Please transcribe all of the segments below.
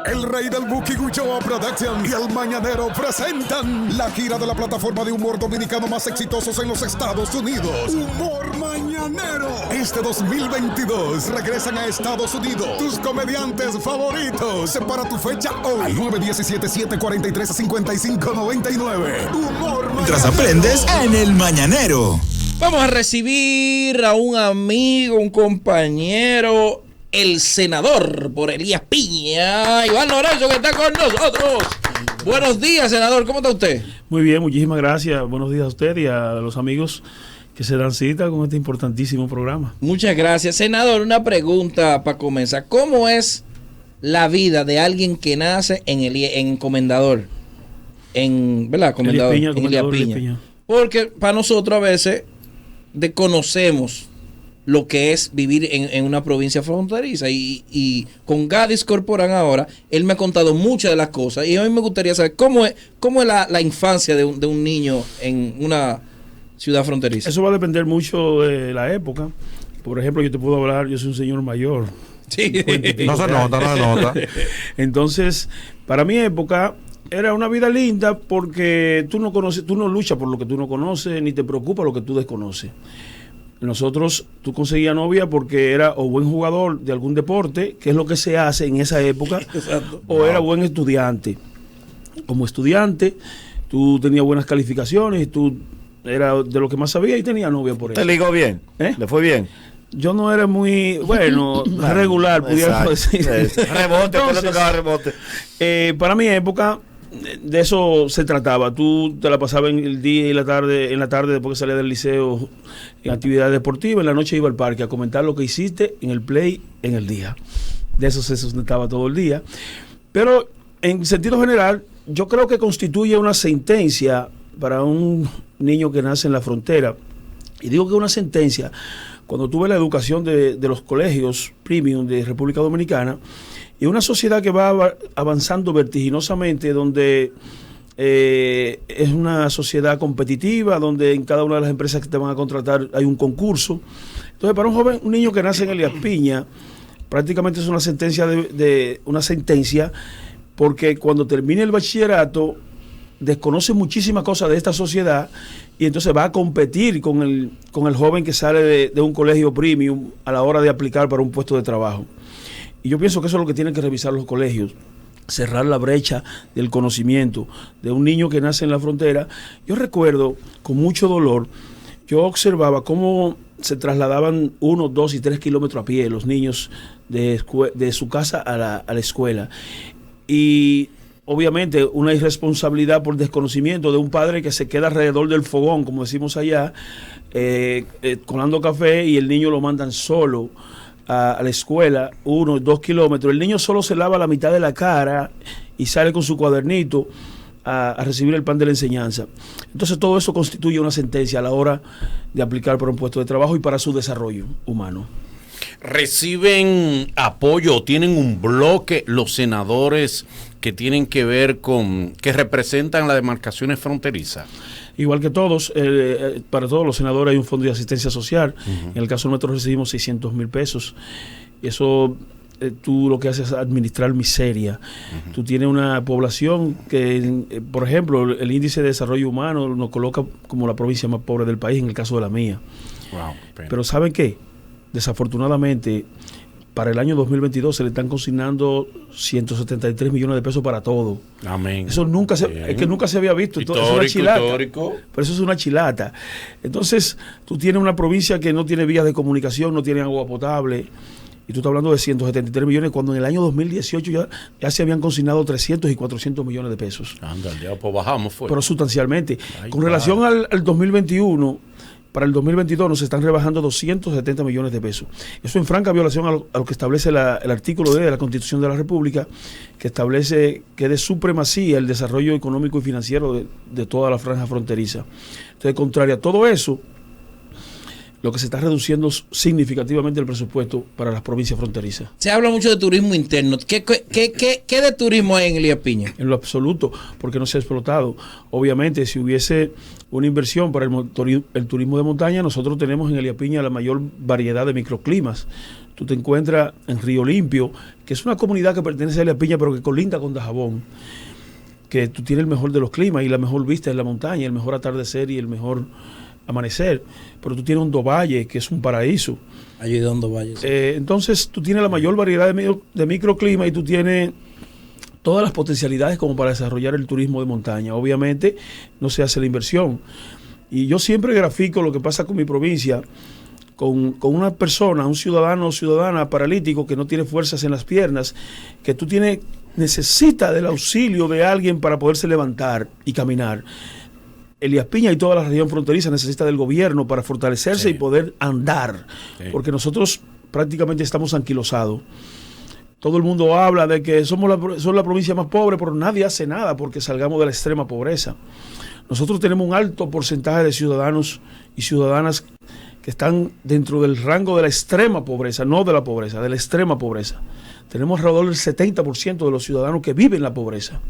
El Rey del Buki Guchoa Production y El Mañanero presentan la gira de la plataforma de humor dominicano más exitosos en los Estados Unidos. Humor Mañanero. Este 2022 regresan a Estados Unidos tus comediantes favoritos. Separa tu fecha hoy al 917-743-5599. Humor Mañanero. Mientras aprendes en El Mañanero. Vamos a recibir a un amigo, un compañero, el senador por Elías Piña, Iván Lorenzo, que está con nosotros. Buenos días, senador, ¿cómo está usted? Muy bien, muchísimas gracias. Buenos días a usted y a los amigos que se dan cita con este importantísimo programa. Muchas gracias, senador. Una pregunta para comenzar. ¿Cómo es la vida de alguien que nace en Comendador? ¿Verdad? Comendador. Elías Piña. Porque para nosotros a veces desconocemos lo que es vivir en una provincia fronteriza y con Gadis Corporán ahora, él me ha contado muchas de las cosas y a mí me gustaría saber cómo es la infancia de un niño en una ciudad fronteriza. Eso va a depender mucho de la época. Por ejemplo, yo te puedo hablar, yo soy un señor mayor. Sí. No se nota. Entonces, para mi época era una vida linda porque tú no luchas por lo que tú no conoces, ni te preocupa lo que tú desconoces. Nosotros, tú conseguías novia porque era o buen jugador de algún deporte, que es lo que se hace en esa época, o era buen estudiante. Como estudiante, tú tenías buenas calificaciones y tú eras de lo que más sabías y tenías novia por eso. ¿Te ligó bien? ¿Le fue bien? Yo no era muy, bueno, regular, pudiera decir. Rebote, pero tocaba rebote. Para mi época, de eso se trataba. Tú te la pasabas en el día y en la tarde después que salías del liceo en actividades deportivas, en la noche iba al parque a comentar lo que hiciste en el play en el día. De eso se sustentaba todo el día. Pero en sentido general, yo creo que constituye una sentencia para un niño que nace en la frontera. Y digo que una sentencia, cuando tuve la educación de los colegios premium de República Dominicana, y una sociedad que va avanzando vertiginosamente, donde es una sociedad competitiva, donde en cada una de las empresas que te van a contratar hay un concurso. Entonces, para un niño que nace en Elías Piña, prácticamente es una sentencia una sentencia, porque cuando termine el bachillerato desconoce muchísimas cosas de esta sociedad y entonces va a competir con el joven que sale de un colegio premium a la hora de aplicar para un puesto de trabajo. Y yo pienso que eso es lo que tienen que revisar los colegios, cerrar la brecha del conocimiento de un niño que nace en la frontera. Yo recuerdo con mucho dolor, yo observaba cómo se trasladaban 1, 2 y 3 kilómetros a pie los niños de su casa a la escuela. Y obviamente una irresponsabilidad por desconocimiento de un padre que se queda alrededor del fogón, como decimos allá, colando café, y el niño lo mandan solo a la escuela, 1 2 kilómetros. El niño solo se lava la mitad de la cara y sale con su cuadernito a recibir el pan de la enseñanza. Entonces todo eso constituye una sentencia a la hora de aplicar para un puesto de trabajo y para su desarrollo humano. ¿Reciben apoyo, tienen un bloque los senadores que tienen que ver con, que representan las demarcaciones fronterizas? Igual que todos, para todos los senadores hay un fondo de asistencia social. En el caso nuestro recibimos 600,000 pesos. Eso tú lo que haces es administrar miseria. Tú tienes una población que, por ejemplo, el índice de desarrollo humano nos coloca como la provincia más pobre del país, en el caso de la mía. Wow, pero ¿saben qué? Desafortunadamente, para el año 2022 se le están consignando 173 millones de pesos para todo. Amén. Eso nunca es que nunca se había visto. Histórico, es una chilata. histórico. Pero eso es una chilata. Entonces, tú tienes una provincia que no tiene vías de comunicación, no tiene agua potable, y tú estás hablando de 173 millones, cuando en el año 2018 ya se habían consignado 300 y 400 millones de pesos. Anda, ya pues bajamos fue. Pero sustancialmente. Ay, con relación al 2021... Para el 2022 nos están rebajando 270 millones de pesos. Eso en franca violación a lo que establece el artículo D de la Constitución de la República, que establece que es de supremacía el desarrollo económico y financiero de toda la franja fronteriza. Entonces, contrario a todo eso, lo que se está reduciendo significativamente el presupuesto para las provincias fronterizas. Se habla mucho de turismo interno. ¿Qué de turismo hay en Elías Piña? En lo absoluto, porque no se ha explotado. Obviamente, si hubiese una inversión para el turismo de montaña, nosotros tenemos en Elías Piña la mayor variedad de microclimas. tú te encuentras en Río Limpio, que es una comunidad que pertenece a Elías Piña, pero que colinda con Dajabón, que tú tienes el mejor de los climas y la mejor vista en la montaña, el mejor atardecer y el mejor amanecer, pero tú tienes Hondo Valle, que es un paraíso. Allí de Hondo Valle. Sí. Entonces tú tienes la mayor variedad de microclima y tú tienes todas las potencialidades como para desarrollar el turismo de montaña. Obviamente no se hace la inversión. Y yo siempre grafico lo que pasa con mi provincia, con una persona, un ciudadano o ciudadana paralítico que no tiene fuerzas en las piernas, que tú necesita del auxilio de alguien para poderse levantar y caminar. Elías Piña y toda la región fronteriza necesita del gobierno para fortalecerse y poder andar, porque nosotros prácticamente estamos anquilosados. Todo el mundo habla de que somos la provincia más pobre, pero nadie hace nada porque salgamos de la extrema pobreza. Nosotros tenemos un alto porcentaje de ciudadanos y ciudadanas que están dentro del rango de la extrema pobreza, no de la pobreza, de la extrema pobreza. Tenemos alrededor del 70% de los ciudadanos que viven la pobreza.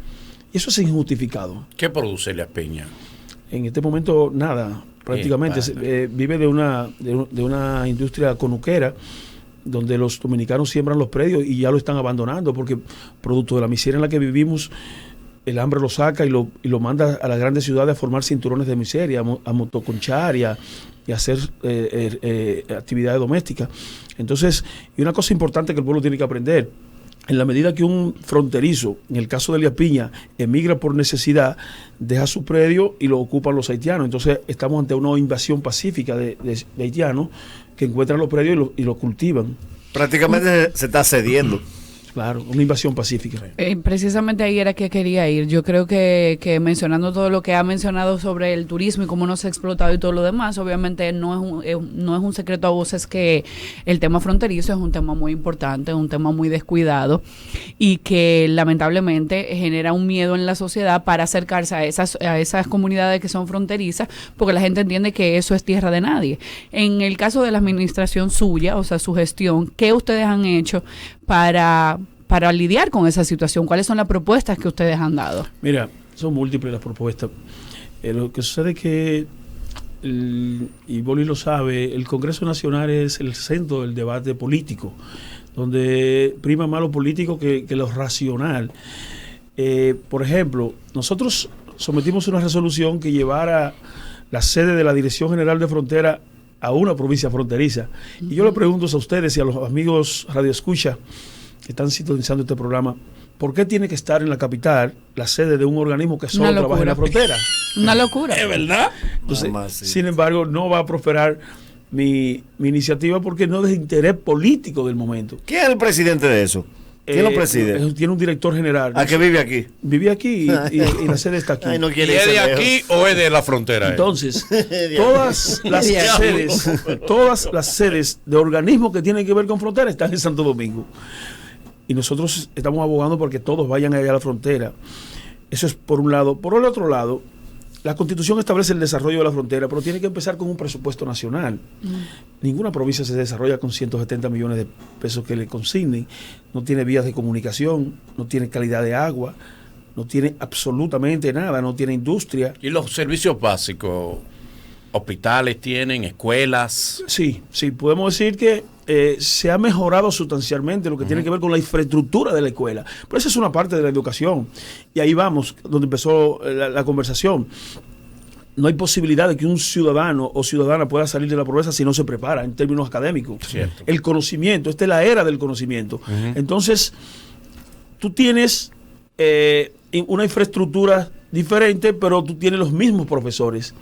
Y eso es injustificado. ¿Qué produce Elías Piña? En este momento nada, prácticamente. Vive de una industria conuquera, donde los dominicanos siembran los predios y ya lo están abandonando, porque producto de la miseria en la que vivimos, el hambre lo saca y lo manda a las grandes ciudades a formar cinturones de miseria, a motoconchar y a hacer actividades domésticas. Entonces, y una cosa importante que el pueblo tiene que aprender: en la medida que un fronterizo, en el caso de Elías Piña, emigra por necesidad, deja su predio y lo ocupan los haitianos. Entonces estamos ante una invasión pacífica de haitianos que encuentran los predios y lo cultivan. Prácticamente se está cediendo. Claro, una invasión pacífica. Precisamente ahí era que quería ir. Yo creo que mencionando todo lo que ha mencionado sobre el turismo y cómo no se ha explotado y todo lo demás, obviamente no es un secreto a voces que el tema fronterizo es un tema muy importante, un tema muy descuidado y que lamentablemente genera un miedo en la sociedad para acercarse a esas comunidades que son fronterizas, porque la gente entiende que eso es tierra de nadie. En el caso de la administración suya, o sea, su gestión, ¿qué ustedes han hecho para lidiar con esa situación? ¿Cuáles son las propuestas que ustedes han dado? Mira, son múltiples las propuestas. Lo que sucede es que, y Boli lo sabe, el Congreso Nacional es el centro del debate político, donde prima más lo político que lo racional. Por ejemplo, nosotros sometimos una resolución que llevara la sede de la Dirección General de Frontera a una provincia fronteriza. Y yo le pregunto a ustedes y a los amigos radioescucha que están sintonizando este programa, ¿por qué tiene que estar en la capital la sede de un organismo que solo trabaja en la frontera? Una locura. ¿Es verdad? Entonces, sin embargo, no va a prosperar mi iniciativa porque no es de interés político del momento. ¿Quién es el presidente de eso? ¿Quién lo preside? Tiene un director general. ¿A qué vive aquí? Vive aquí y la sede está aquí. Ay, no ¿Y es de aquí o es de la frontera? Entonces, todas las sedes de organismos que tienen que ver con frontera están en Santo Domingo. Y nosotros estamos abogando porque todos vayan allá a la frontera. Eso es por un lado. Por el otro lado, la Constitución establece el desarrollo de la frontera, pero tiene que empezar con un presupuesto nacional. Ninguna provincia se desarrolla con 170 millones de pesos que le consignen. No tiene vías de comunicación, no tiene calidad de agua, no tiene absolutamente nada, no tiene industria. ¿Y los servicios básicos? ¿Hospitales tienen? ¿Escuelas? Sí, podemos decir que se ha mejorado sustancialmente lo que tiene que ver con la infraestructura de la escuela. Pero esa es una parte de la educación. Y ahí vamos, donde empezó la conversación. No hay posibilidad de que un ciudadano o ciudadana pueda salir de la pobreza si no se prepara en términos académicos. Cierto. El conocimiento, esta es la era del conocimiento. Entonces, tú tienes una infraestructura diferente, pero tú tienes los mismos profesores.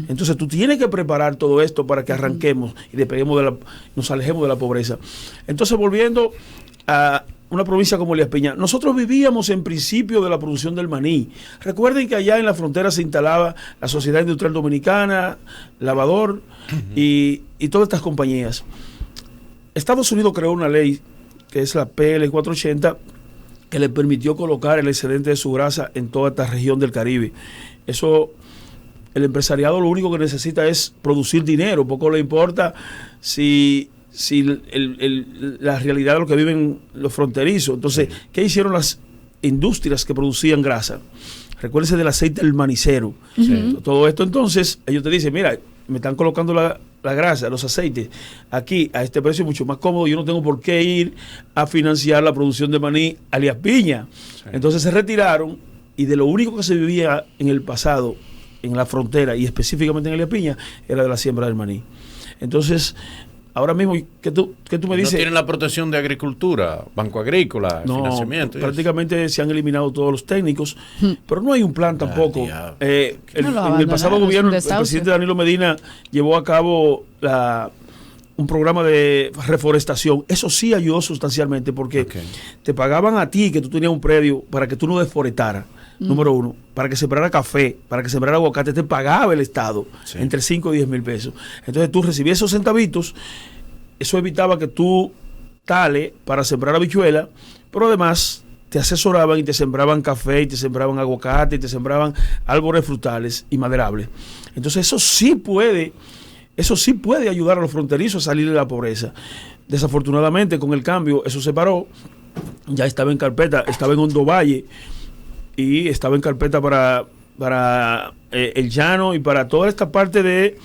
Entonces tú tienes que preparar todo esto para que arranquemos y nos alejemos de la pobreza. Entonces, volviendo a una provincia como Elías Piña, nosotros vivíamos en principio de la producción del maní. Recuerden que allá en la frontera se instalaba la Sociedad Industrial Dominicana, Lavador y todas estas compañías. Estados Unidos creó una ley que es la PL 480 que le permitió colocar el excedente de su grasa en toda esta región del Caribe. Eso, el empresariado lo único que necesita es producir dinero, poco le importa si la realidad de lo que viven los fronterizos. Entonces, ¿qué hicieron las industrias que producían grasa? Recuérdense del aceite del manicero. Todo esto, entonces, ellos te dicen, mira, me están colocando la la grasa, los aceites, aquí a este precio mucho más cómodo. Yo no tengo por qué ir a financiar la producción de maní alias piña. Sí. Entonces se retiraron y de lo único que se vivía en el pasado, en la frontera y específicamente en alias piña, era de la siembra del maní. Entonces, ahora mismo, ¿qué tú me dices? ¿No tienen la protección de agricultura, Banco Agrícola, financiamiento? Prácticamente se han eliminado todos los técnicos, pero no hay un plan tampoco. En el pasado gobierno, el presidente Danilo Medina llevó a cabo un programa de reforestación. Eso sí ayudó sustancialmente porque te pagaban a ti, que tú tenías un predio, para que tú no desforestaras. Número uno, para que sembrara café, para que sembrara aguacate, te pagaba el Estado entre 5 y 10 mil pesos. Entonces tú recibías esos centavitos, eso evitaba que tú tales para sembrar habichuela, pero además te asesoraban y te sembraban café, y te sembraban aguacate, y te sembraban árboles frutales y maderables. Entonces eso sí puede ayudar a los fronterizos a salir de la pobreza. Desafortunadamente, con el cambio, eso se paró, ya estaba en carpeta, estaba en Hondo Valle, y estaba en carpeta para el llano y para toda esta parte de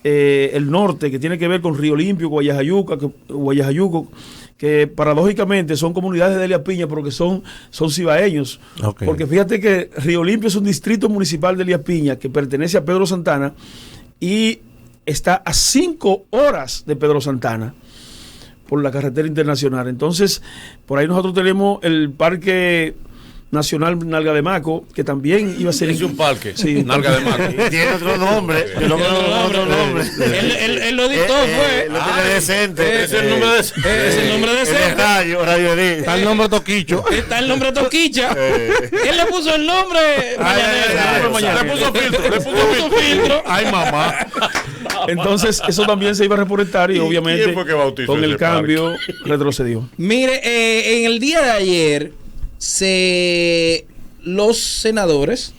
el norte que tiene que ver con Río Limpio, Guayajayuco, que paradójicamente son comunidades de Alias Piña, pero que son cibaeños. Porque fíjate que Río Limpio es un distrito municipal de Alias Piña que pertenece a Pedro Santana y está a 5 horas de Pedro Santana por la carretera internacional. Entonces, por ahí nosotros tenemos el Parque Nacional Nalga de Maco, que también iba a ser... Es un parque, sí, Nalga de Maco. Tiene otro nombre. Él lo dictó, fue. Lo tiene decente. Es el nombre decente. Es el nombre decente. Está el nombre Toquicho. Está el nombre Toquicha. Él le puso el nombre Mañanero. Le puso filtro. Ay, mamá. Entonces, eso también se iba a reforestar y obviamente con el cambio retrocedió. Mire, en el día de ayer los senadores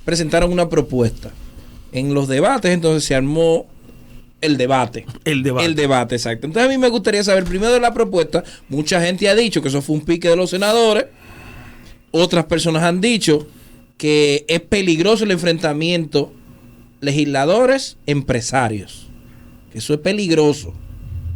presentaron una propuesta. En los debates, entonces se armó el debate. El debate, exacto. Entonces a mí me gustaría saber primero de la propuesta. Mucha gente ha dicho que eso fue un pique de los senadores. Otras personas han dicho que es peligroso el enfrentamiento legisladores-empresarios. Que eso es peligroso.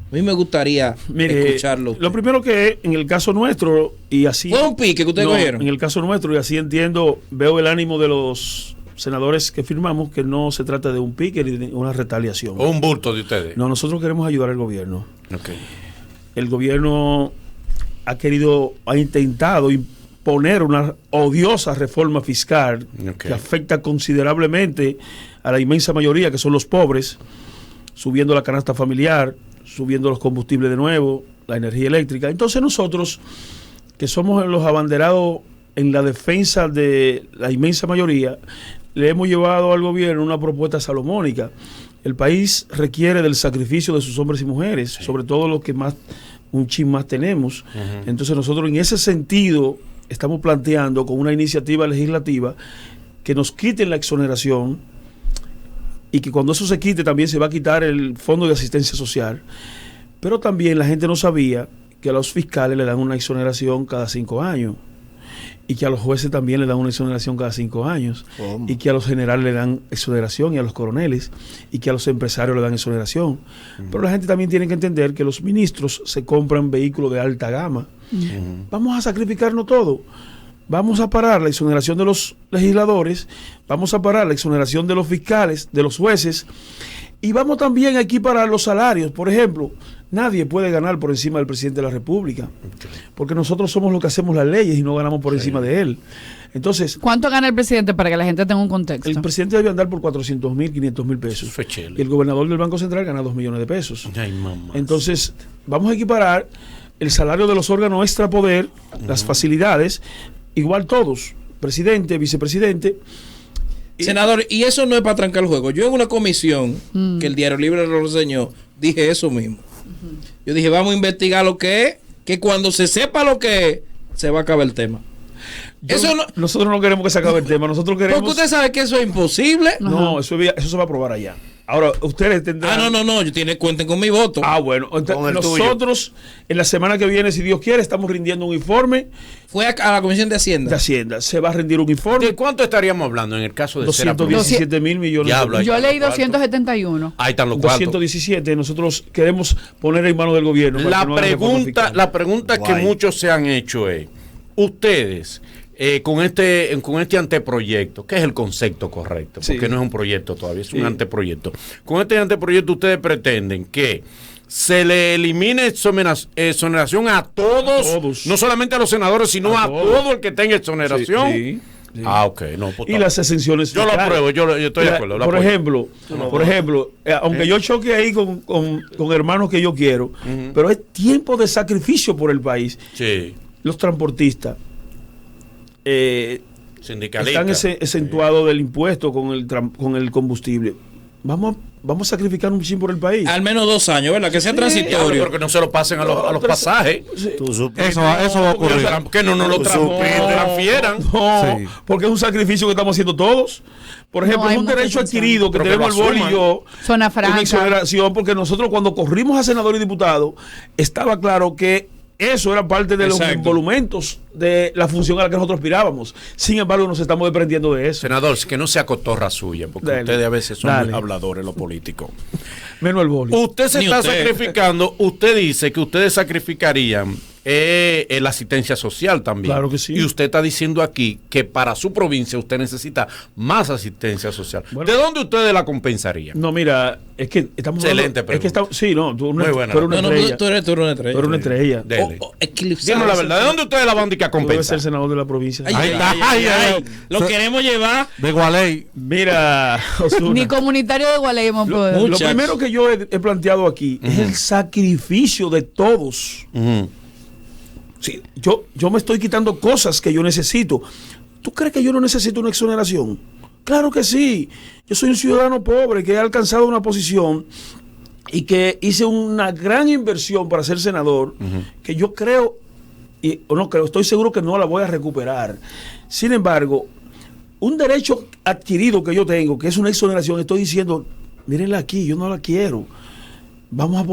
A mí me gustaría escucharlo. Lo primero que en el caso nuestro, y así... ¿Fue un pique que ustedes cogieron? En el caso nuestro, y así entiendo, veo el ánimo de los senadores que firmamos, que no se trata de un pique ni de una retaliación. ¿O un bulto de ustedes? No, nosotros queremos ayudar al gobierno. El gobierno ha intentado imponer una odiosa reforma fiscal que afecta considerablemente a la inmensa mayoría, que son los pobres, subiendo la canasta familiar, subiendo los combustibles de nuevo, la energía eléctrica. Entonces nosotros, que somos los abanderados en la defensa de la inmensa mayoría, le hemos llevado al gobierno una propuesta salomónica. El país requiere del sacrificio de sus hombres y mujeres, sobre todo los que un chin más tenemos. Entonces nosotros en ese sentido estamos planteando con una iniciativa legislativa que nos quiten la exoneración, y que cuando eso se quite también se va a quitar el Fondo de Asistencia Social. Pero también la gente no sabía que a los fiscales le dan una exoneración cada 5 años, y que a los jueces también le dan una exoneración cada 5 años, y que a los generales le dan exoneración, y a los coroneles, y que a los empresarios le dan exoneración. Pero la gente también tiene que entender que los ministros se compran vehículos de alta gama. Vamos a sacrificarnos todo. Vamos a parar la exoneración de los legisladores, vamos a parar la exoneración de los fiscales, de los jueces, y vamos también a equiparar los salarios. Por ejemplo, nadie puede ganar por encima del presidente de la República, porque nosotros somos los que hacemos las leyes y no ganamos por encima de él. Entonces, ¿cuánto gana el presidente para que la gente tenga un contexto? El presidente debe andar por 400,000, 500,000 pesos. Y el gobernador del Banco Central gana 2 millones de pesos. Entonces, vamos a equiparar el salario de los órganos extrapoder, las facilidades, igual todos, presidente, vicepresidente. Senador, y eso no es para trancar el juego. Yo en una comisión que el Diario Libre lo reseñó, dije eso mismo. Yo dije, vamos a investigar lo que es, que cuando se sepa lo que es, se va a acabar el tema. Nosotros no queremos que se acabe el tema, nosotros queremos... Porque usted sabe que eso es imposible. No, eso se va a aprobar allá. Ahora, ustedes tendrán... No, cuenten con mi voto. Bueno, entonces, Con el nosotros en la semana que viene, si Dios quiere, estamos rindiendo un informe Fue a la Comisión de Hacienda. Se va a rendir un informe. ¿De cuánto estaríamos hablando en el caso de ser aprobado? 217 mil millones Diablo, de Yo ahí leí están los 271. Ahí están los cuartos. 217. Nosotros queremos poner en manos del gobierno. para La que no haga reforma fiscal. pregunta que Guay. muchos se han hecho es, ustedes, con este anteproyecto, ¿qué es el concepto correcto? Porque Sí. no es un proyecto todavía, es un Sí. anteproyecto. Con este anteproyecto ustedes pretenden que se le elimine exoneración a todos, no solamente a los senadores, sino a todo el que tenga exoneración. Sí, sí. Ok, no. Pues, Y las exenciones yo lo fiscales. apruebo, yo estoy de acuerdo. lo Por apoyo. ejemplo, aunque yo choque ahí con hermanos que yo quiero, pero es tiempo de sacrificio por el país. Sí, Los transportistas sindicalista. están exentuados del impuesto con el combustible. Vamos a sacrificar un chin por el país. Al menos 2 años, ¿verdad? Que sea Diablo, transitorio. pero que no se lo pasen a los pasajes. Tú supiste. Eso va a ocurrir. Que no lo Tú supiste. transfieran. No, Sí. porque es un sacrificio que estamos haciendo todos. Por ejemplo, No, hay es un mucha derecho exención. adquirido que Pero que tenemos lo el Boli y asuman. yo. Zona franca. Una exoneración, porque nosotros cuando corrimos a senador y diputado, estaba claro que eso era parte de los Exacto. involumentos de la función a la que nosotros aspirábamos. Sin embargo, nos estamos desprendiendo de eso. Senador, que no sea cotorra suya, porque Dale. ustedes a veces son Dale. muy habladores los políticos. Menos el Boli. Usted se Ni está usted. sacrificando, usted dice que ustedes sacrificarían la asistencia social también. Claro que sí. Y usted está diciendo aquí que para su provincia usted necesita más asistencia social. Bueno. ¿De dónde ustedes la compensarían? No, mira, es que estamos Excelente hablando- es que pregunta. estamos, sí, no, tú, Muy buena. tú eres una No, estrella. tú eres una estrella. Tú eres una estrella. Dele. Eclipsado. Díganos la verdad, ¿de dónde ustedes la van a Tú debes compensar? ser senador de la provincia. Ay, ay, ay. Lo queremos llevar. De Gualey. Mira, Osuna. Ni comunitario de Gualey hemos podido. Lo Muchachos. primero que yo he planteado aquí es el sacrificio de todos. Ujú. Sí, yo me estoy quitando cosas que yo necesito. ¿Tú crees que yo no necesito una exoneración? Claro que sí. Yo soy un ciudadano pobre que he alcanzado una posición y que hice una gran inversión para ser senador, que yo creo, o no creo, estoy seguro que no la voy a recuperar. Sin embargo, un derecho adquirido que yo tengo, que es una exoneración, estoy diciendo, mírenla aquí, yo no la quiero. Vamos a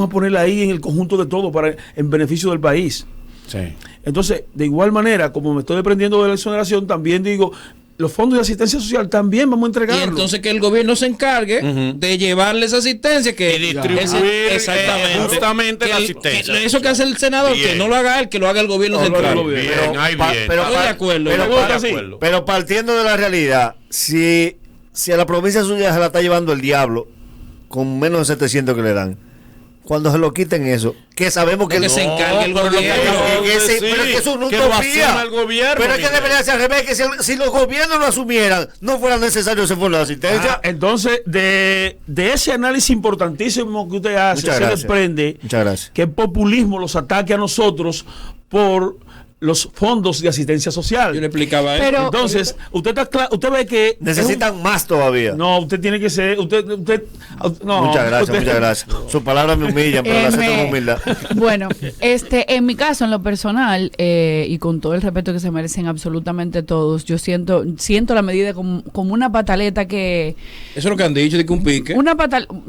ponerla ahí en el conjunto de todo en beneficio del país. Sí. Entonces, de igual manera, como me estoy desprendiendo de la exoneración, también digo, los fondos de asistencia social también vamos a Y entregarlos. entonces que el gobierno se encargue de llevarle esa asistencia que Y distribuir, exactamente justamente Que la el- asistencia. que eso que hace el senador, Bien. que no lo haga él, que lo haga el gobierno No, lo haga central. el gobierno. Bien, ahí bien. Estoy de acuerdo. pero Me pa- gusta así. acuerdo. Pero partiendo de la realidad, si a la provincia suya se la está llevando el diablo, con menos de 700 que le dan, cuando se lo quiten eso, que sabemos que Que se encargue el pero lo que- gobierno. pero es que eso es una Que lo utopía. asuma el gobierno, Pero es que Miguel. debería ser al revés, que si los gobiernos lo asumieran, no fuera necesario ese fondo de asistencia. Entonces, de ese análisis importantísimo que usted hace, Muchas se gracias. desprende Muchas gracias. que el populismo los ataque a nosotros por los fondos de asistencia social. Yo le explicaba eso. Pero- Entonces, usted ve que Necesitan más todavía. no, usted tiene que ser, no, Muchas gracias, usted- muchas gracias. Sus palabras me humillan, pero las acepto con humildad. Bueno, en mi caso, en lo personal, y con todo el respeto que se merecen absolutamente todos, yo siento la medida como una pataleta que... Eso es lo que han dicho, de que un pique.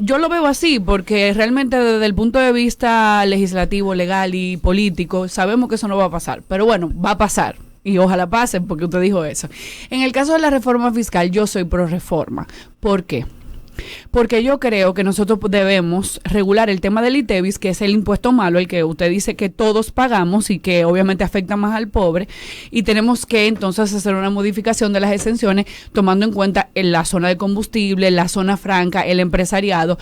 Yo lo veo así, porque realmente desde el punto de vista legislativo, legal y político, sabemos que eso no va a pasar. Pero bueno, va a pasar. Y ojalá pase, porque usted dijo eso. En el caso de la reforma fiscal, yo soy pro reforma. ¿Por qué? Porque yo creo que nosotros debemos regular el tema del ITEVIS, que es el impuesto malo, el que usted dice que todos pagamos y que obviamente afecta más al pobre, y tenemos que entonces hacer una modificación de las exenciones tomando en cuenta en la zona de combustible, la zona franca, el empresariado.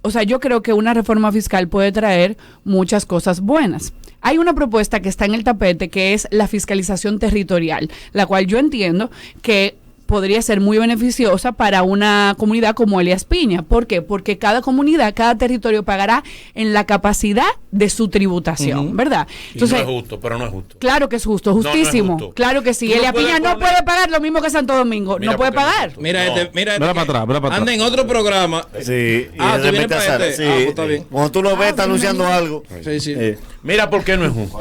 O sea, yo creo que una reforma fiscal puede traer muchas cosas buenas. Hay una propuesta que está en el tapete que es la fiscalización territorial, la cual yo entiendo que podría ser muy beneficiosa para una comunidad como Elías Piña. ¿Por qué? Porque cada comunidad, cada territorio pagará en la capacidad de su tributación, ¿verdad? Entonces, no es justo, pero no es justo. Claro que es justo, justísimo. No es justo. Claro que sí. Tú no Elías puedes Piña no poner- puede pagar lo mismo que Santo Domingo. Mira, no puede porque no es pagar. justo. Mira, No. mira, Mira para atrás, mira para anda atrás. en otro programa. Sí, y Ah, de ¿tú vienes repente para sale. este? Sí. Ah, pues está bien. Cuando tú lo ves, está anunciando algo. Sí, sí. Mira por qué no es justo.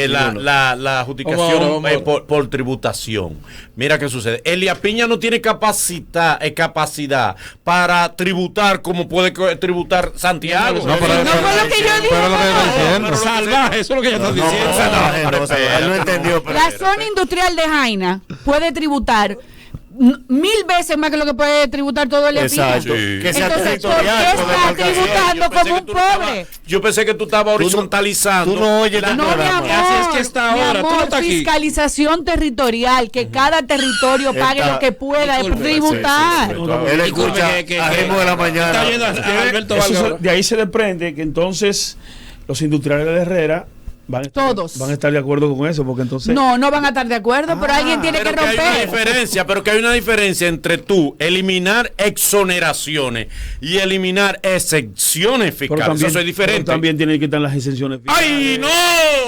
La adjudicación Vamos ahora. por tributación. Mira qué sucede. María Piña no tiene capacidad para tributar como puede tributar Santiago. No fue lo que yo dije. Salvaje, eso es lo que ella está diciendo. Él no entendió. La zona industrial de Jaina puede tributar 1000 veces más que lo que puede tributar todo el Exacto. Sí. Que sea Entonces, ¿por territorial. qué está tributando como un pobre? Yo pensé que tú estabas horizontalizando. Tú no oyes No, mi amor, Así es que está mi ahora, tú no amor, estás aquí. fiscalización territorial, que cada territorio pague Está- lo que pueda Disculpe, tributar. Él Disculpe escucha que- a ritmo de la mañana. Está oyendo a Alberto Eso Vargas. de ahí se desprende que entonces los industriales de Herrera van a estar de acuerdo con eso, porque entonces... No van a estar de acuerdo, pero alguien tiene que Pero que hay una romper. diferencia, que hay una diferencia entre tú eliminar exoneraciones y eliminar exenciones fiscales. Eso es diferente. pero también tienen que quitar las exenciones fiscales. ¡Ay, no!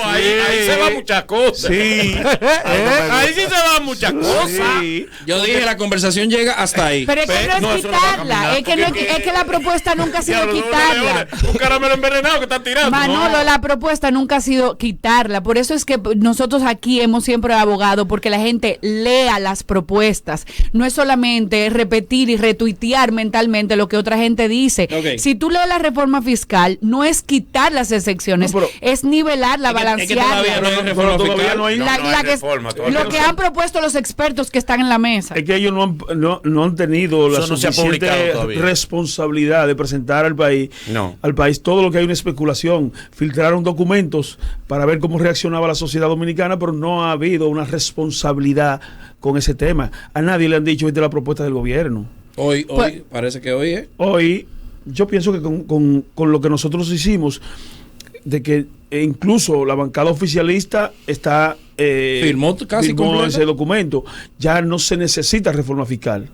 Ahí se van muchas cosas. Sí. Ahí sí se van muchas cosas. Sí. Yo dije, la conversación llega hasta ahí. Pero es que no es eso no va a quitarla, caminar, es que, no porque- es que la propuesta nunca ha sido Diablo, quitarla. un caramelo envenenado que están tirando. Manolo, la propuesta nunca ha sido quitarla. Por eso es que nosotros aquí hemos siempre abogado porque la gente lea las propuestas. No es solamente repetir y retuitear mentalmente lo que otra gente dice. Ok. Si tú lees la reforma fiscal, no es quitar las excepciones, No, pero- es nivelarla, Es que todavía no hay balancearla. reforma todavía fiscal. no hay- No, no hay reforma, todavía lo no que sé. han propuesto los expertos que están en la mesa. Es que ellos no han tenido la Eso no se ha suficiente publicado todavía. responsabilidad de presentar al país todo lo que hay una especulación. Filtraron documentos para ver cómo reaccionaba la sociedad dominicana, pero no ha habido una responsabilidad con ese tema. A nadie le han dicho esta es la propuesta del gobierno. Hoy, Pues- parece que hoy es. Hoy, yo pienso que con lo que nosotros hicimos, de que incluso la bancada oficialista está Firmó casi completo. ese documento, ya no se necesita reforma fiscal.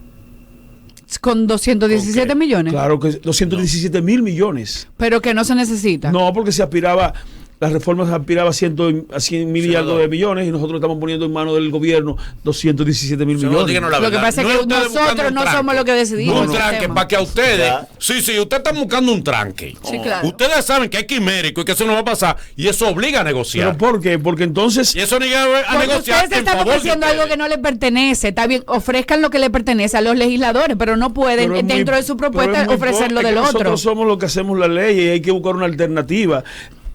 Con 217 millones. Claro que 217 mil millones. Pero que no se necesita. No, porque se aspiraba, las reformas aspiraba a 100 mil y algo de millones y nosotros estamos poniendo en manos del gobierno 217 mil Señor, millones. díganos la Lo que verdad. pasa es No que ustedes buscando nosotros un no tranque. somos los que decidimos Un ese tranque tema. para que a ustedes. Ya. Sí, ustedes están buscando un tranque. Sí, claro. Ustedes saben que hay quimérico y que eso no va a pasar. Y eso obliga a negociar. ¿Pero por qué? Porque entonces... Y eso obliga a Porque negociar. ustedes están ofreciendo algo que no les pertenece. Está bien, ofrezcan lo que le pertenece a los legisladores, pero no pueden, pero es dentro muy- de su pero propuesta, es muy ofrecerlo es que del otro. Nosotros somos los que hacemos la ley y hay que buscar una alternativa.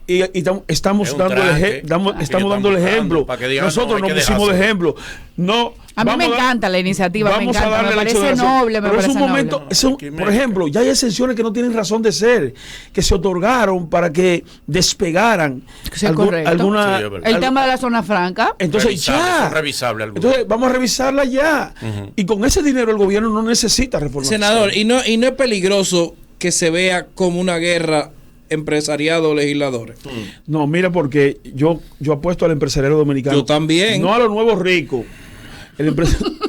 Y estamos Es un dando tranque. estamos Que dando el estamos ejemplo. dando para que digan, Nosotros no, hay nos que pusimos de dejárselo. ejemplo. No, A mí me encanta la iniciativa, me vamos a encanta, darle me la parece exoneración. noble, me Pero es parece un momento, noble. por ejemplo, ya hay exenciones que no tienen razón de ser, que se otorgaron para que despegaran Sí, correcto. alguna... Sí, es verdad. El tema de la zona franca. Entonces Revisable, ya. son revisables algunos. Entonces vamos a revisarla ya. Y con ese dinero el gobierno no necesita reforma. Senador, fiscal. y no es peligroso que se vea como una guerra empresariado o legisladores. No, mira, porque yo apuesto al empresariado dominicano. Yo también. No a los nuevos ricos.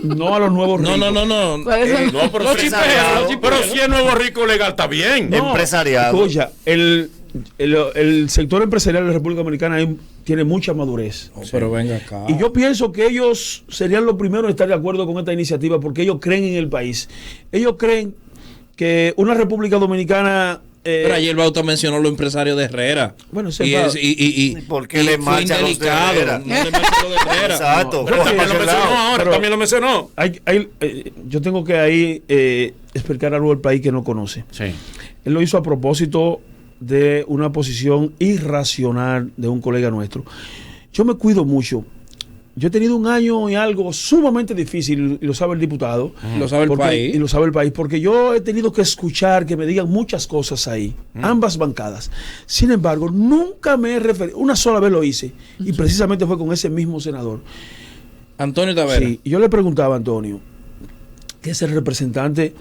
No a los nuevos ricos. No. Por eso- No, pero Los sí, chiperos, pero si es nuevo rico legal, está bien. No, Empresariado. Escucha, el sector empresarial de la República Dominicana tiene mucha madurez. Pero venga acá. Y yo pienso que ellos serían los primeros en estar de acuerdo con esta iniciativa porque ellos creen en el país. Ellos creen que una República Dominicana... Pero ayer Bauta mencionó los empresarios de Herrera. Bueno, y, sepa- y ¿Por qué y le fue marchan los de indelicado. Herrera? No le marchan los de Herrera. Exacto. Pero también lo mencionó ahora, Pero- también lo mencionó. yo tengo que ahí explicar algo al país que no conoce. Sí. Él lo hizo a propósito de una posición irracional de un colega nuestro. Yo me cuido mucho. Yo he tenido un año y algo sumamente difícil, y lo sabe el diputado. Lo sabe el país. Y lo sabe el país, porque yo he tenido que escuchar que me digan muchas cosas ahí, ambas bancadas. Sin embargo, nunca me he referido, una sola vez lo hice, y precisamente fue con ese mismo senador. Antonio Tavera. Sí, y yo le preguntaba a Antonio, que es el representante,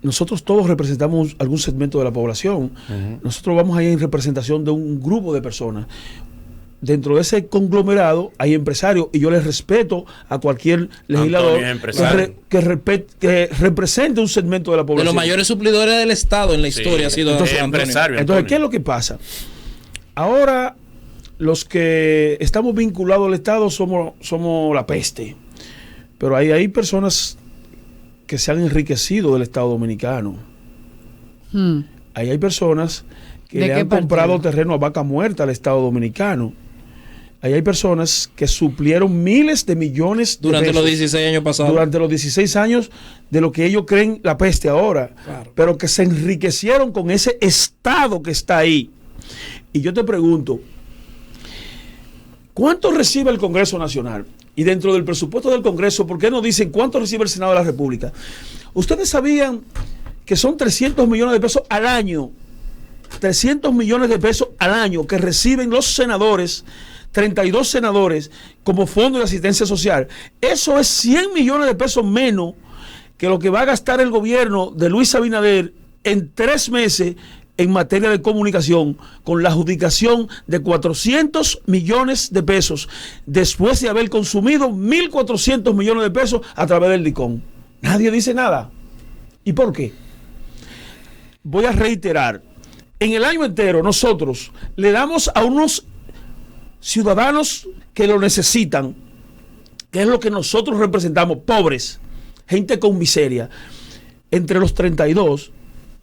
nosotros todos representamos algún segmento de la población, nosotros vamos ahí en representación de un grupo de personas. Dentro de ese conglomerado hay empresarios y yo les respeto a cualquier legislador Antonio es empresario. que represente un segmento de la De población. los mayores suplidores del Estado en la historia ha sido Entonces, Antonio. empresario. Entonces, Antonio. ¿qué es lo que pasa? Ahora, los que estamos vinculados al Estado somos la peste. Pero hay personas que se han enriquecido del Estado dominicano. Ahí hay personas que ¿De le qué han comprado partido? terreno a vaca muerta al Estado dominicano. Ahí hay personas que suplieron miles de millones de Durante pesos los 16 años pasados. durante los 16 años de lo que ellos creen la peste ahora, Claro. pero que se enriquecieron con ese Estado que está ahí. Y yo te pregunto, ¿cuánto recibe el Congreso Nacional? Y dentro del presupuesto del Congreso, ¿por qué no dicen cuánto recibe el Senado de la República? ¿Ustedes sabían que son 300 millones de pesos al año? 300 millones de pesos al año que reciben los senadores, 32 senadores, como fondo de asistencia social. Eso es 100 millones de pesos menos que lo que va a gastar el gobierno de Luis Abinader en 3 meses en materia de comunicación, con la adjudicación de 400 millones de pesos, después de haber consumido 1.400 millones de pesos a través del DICOM. Nadie dice nada. ¿Y por qué? Voy a reiterar, en el año entero nosotros le damos a unos ciudadanos que lo necesitan, que es lo que nosotros representamos, pobres, gente con miseria, entre los 32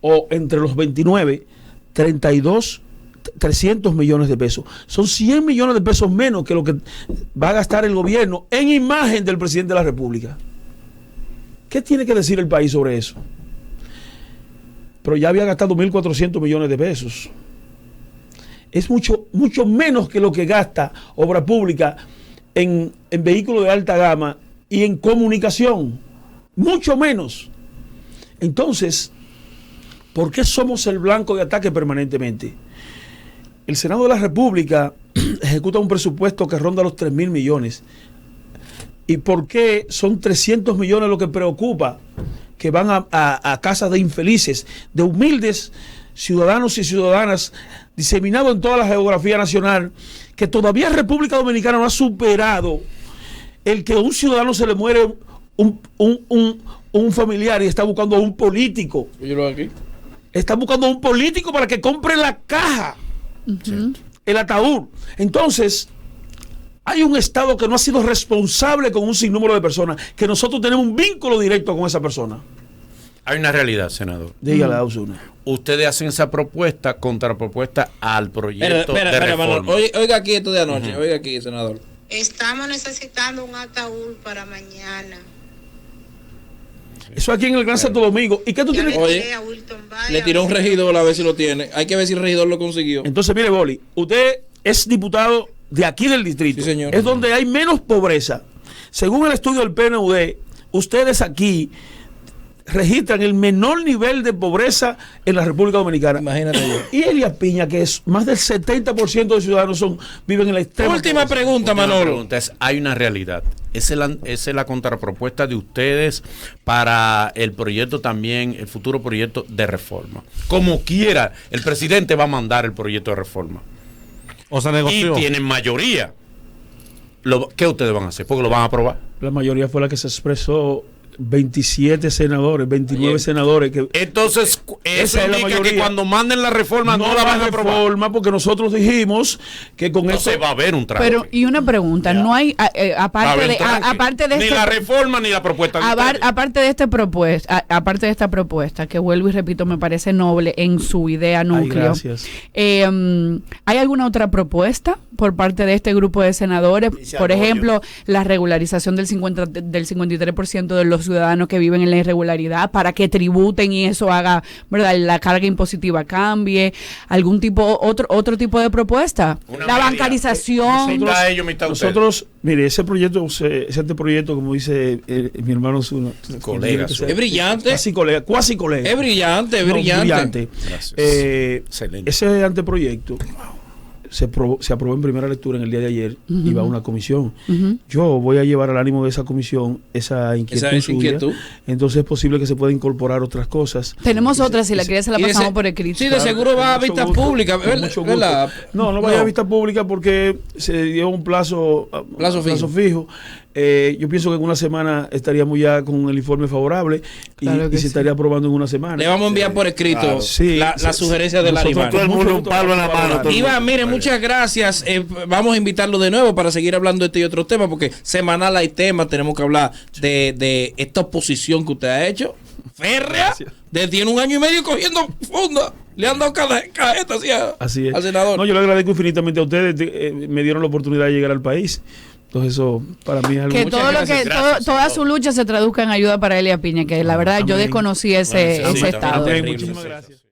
o entre los 29, 300 millones de pesos. Son 100 millones de pesos menos que lo que va a gastar el gobierno en imagen del presidente de la República. ¿Qué tiene que decir el país sobre eso? Pero ya había gastado 1.400 millones de pesos. Es mucho menos que lo que gasta obra pública en vehículos de alta gama y en comunicación. Mucho menos. Entonces, ¿por qué somos el blanco de ataque permanentemente? El Senado de la República ejecuta un presupuesto que ronda los 3.000 millones. ¿Y por qué son 300 millones lo que preocupa? Que van a casas de infelices, de humildes ciudadanos y ciudadanas diseminados en toda la geografía nacional, que todavía República Dominicana no ha superado el que a un ciudadano se le muere un familiar y está buscando a un político. Yo lo hago aquí. Está buscando a un político para que compre la caja, el ataúd. Entonces, hay un Estado que no ha sido responsable con un sinnúmero de personas, que nosotros tenemos un vínculo directo con esa persona. Hay una realidad, senador. Dígale a Osuna. Ustedes hacen esa propuesta, contrapropuesta al proyecto de reforma. Manuel, oiga aquí esto de anoche, oiga aquí, senador. Estamos necesitando un ataúd para mañana. Eso aquí en el Gran Santo Domingo. ¿Y qué tú tienes? Oye, le tiró un regidor a ver si lo tiene. Hay que ver si el regidor lo consiguió. Entonces, mire, Boli, usted es diputado de aquí del distrito. Sí, señor. Es donde hay menos pobreza. Según el estudio del PNUD, ustedes aquí registran el menor nivel de pobreza en la República Dominicana. Imagínate yo. Y Elías Piña, que es más del 70% de ciudadanos viven en la extrema Última pobreza. pregunta, La Manolo. pregunta es, hay una realidad. Esa es la contrapropuesta de ustedes para el proyecto también, el futuro proyecto de reforma. Como quiera, el presidente va a mandar el proyecto de reforma. O sea, negoció. Y tienen mayoría. ¿Qué ustedes van a hacer? Porque lo van a aprobar. La mayoría fue la que se expresó. 27 senadores, 29 senadores. Que entonces, eso esa es la indica mayoría. que cuando manden la reforma no la van a aprobar. Reforma porque nosotros dijimos que con Entonces esto va a haber un trago. Pero, y una pregunta, no hay, aparte de ni este, la reforma ni la propuesta de ustedes. aparte de esta propuesta, que vuelvo y repito, me parece noble en su idea núcleo. gracias. ¿Hay alguna otra propuesta por parte de este grupo de senadores? Por ejemplo, la regularización del 53% de los ciudadanos que viven en la irregularidad para que tributen y eso haga, ¿verdad?, la carga impositiva cambie. ¿Algún tipo, otro tipo de propuesta? Una La media. bancarización. Mitad ellos, mitad ustedes. Nosotros, mire, ese anteproyecto, como dice mi hermano Zuna, Colega, Es brillante. cuasi colega. Es brillante, No, brillante. Gracias. Excelente. Ese anteproyecto se aprobó en primera lectura en el día de ayer y va a una comisión. Yo voy a llevar al ánimo de esa comisión esa inquietud suya. Entonces es posible que se pueda incorporar otras cosas. Tenemos otras, si la quiere se la pasamos por escrito. Sí, de seguro va a Con vista mucho pública. gusto, con mucho gusto. No vaya a vista pública porque se dio un plazo fijo. Yo pienso que en una semana estaríamos ya con el informe favorable y se estaría aprobando en una semana. Le vamos a enviar por escrito la sugerencia de la Todo el mundo un palo en la mano. Iván, mire, muchas gracias. Vamos a invitarlo de nuevo para seguir hablando de este y otro tema, porque semanal hay temas. Tenemos que hablar de esta oposición que usted ha hecho. Férrea. Tiene 1 año y medio cogiendo funda. Le han dado cajeta Así es. al senador. No, yo le agradezco infinitamente a ustedes. Me dieron la oportunidad de llegar al país. Entonces eso para mí es algo Que todo lo que toda su lucha se traduzca en ayuda para Elia Piña, que la verdad yo desconocí ese estado. Muchísimas gracias.